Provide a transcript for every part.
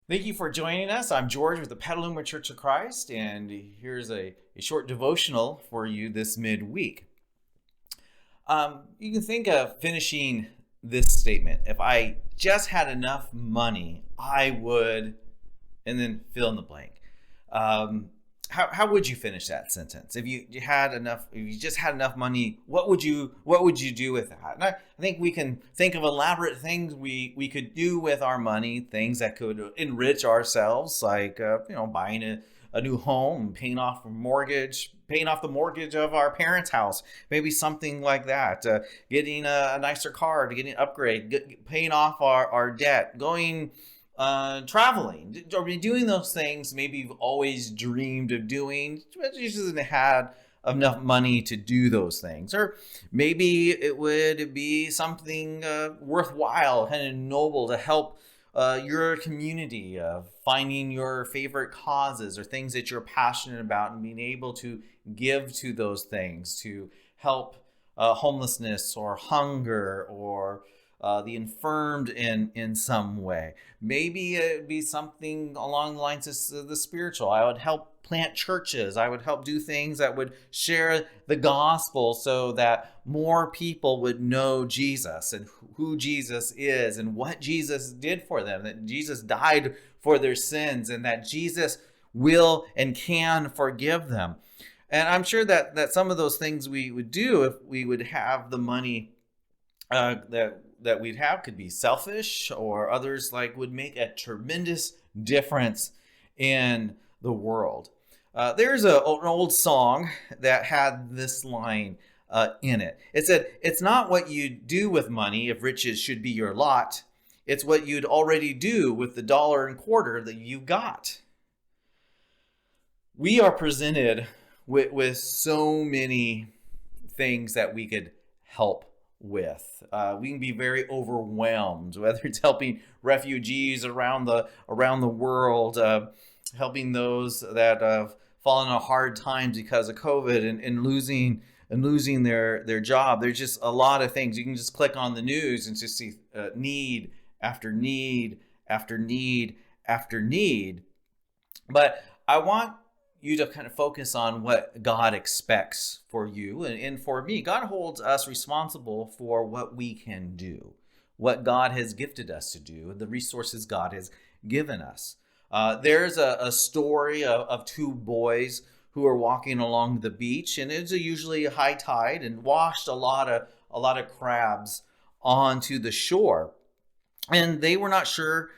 Thank you for joining us. I'm George with the Petaluma Church of Christ, and here's a short devotional for you this midweek. You can think of finishing this statement. If I just had enough money, I would, and then fill in the blank. How would you finish that sentence? If you had enough, if you just had enough money, what would you do with that? And I think we can think of elaborate things we could do with our money, things that could enrich ourselves, like buying a new home, paying off the mortgage of our parents' house, maybe something like that. Getting a nicer car, to getting an upgrade, paying off our debt, going traveling, or doing those things maybe you've always dreamed of doing, but you just haven't had enough money to do those things. Or maybe it would be something worthwhile, kind of noble, to help your community, finding your favorite causes or things that you're passionate about and being able to give to those things to help homelessness or hunger or the infirmed in some way. Maybe it'd be something along the lines of the spiritual. I would help plant churches. I would help do things that would share the gospel so that more people would know Jesus and who Jesus is and what Jesus did for them, that Jesus died for their sins and that Jesus will and can forgive them. And I'm sure that some of those things we would do if we would have the money that we'd have could be selfish, or others like would make a tremendous difference in the world. There's an old song that had this line in it. It said, "It's not what you do with money if riches should be your lot. It's what you'd already do with the dollar and quarter that you got." We are presented with so many things that we could help with. We can be very overwhelmed, whether it's helping refugees around the world, helping those that have fallen on hard times because of COVID and losing their job. There's just a lot of things. You can just click on the news and just see need after need after need after need. But I want you to kind of focus on what God expects for you and for me. God holds us responsible for what we can do, what God has gifted us to do, and the resources God has given us. There's a story of two boys who are walking along the beach, and it's usually a high tide, and washed a lot of crabs onto the shore. And they were not sure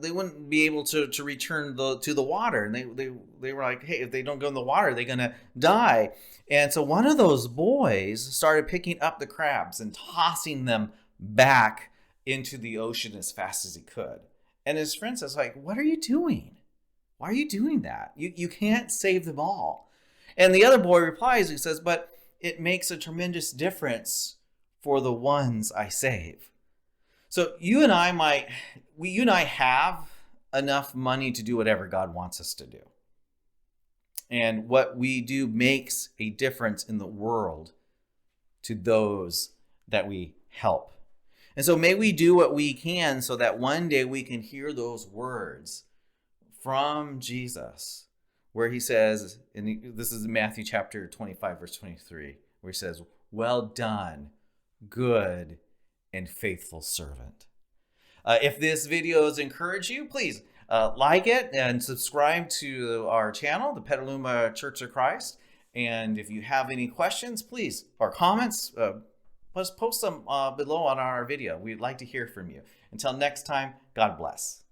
they wouldn't be able to return to the water. And they were like, hey, if they don't go in the water, they're going to die. And so one of those boys started picking up the crabs and tossing them back into the ocean as fast as he could. And his friend says, like, what are you doing? Why are you doing that? You can't save them all. And the other boy replies, he says, but it makes a tremendous difference for the ones I save. So you and I have enough money to do whatever God wants us to do. And what we do makes a difference in the world to those that we help. And so may we do what we can so that one day we can hear those words from Jesus, where he says, and this is in Matthew chapter 25, verse 23, where he says, well done, good and faithful servant. If this video has encouraged you, please like it and subscribe to our channel, the Petaluma Church of Christ. And if you have any questions, please, or comments, let's post them below on our video. We'd like to hear from you. Until next time, God bless.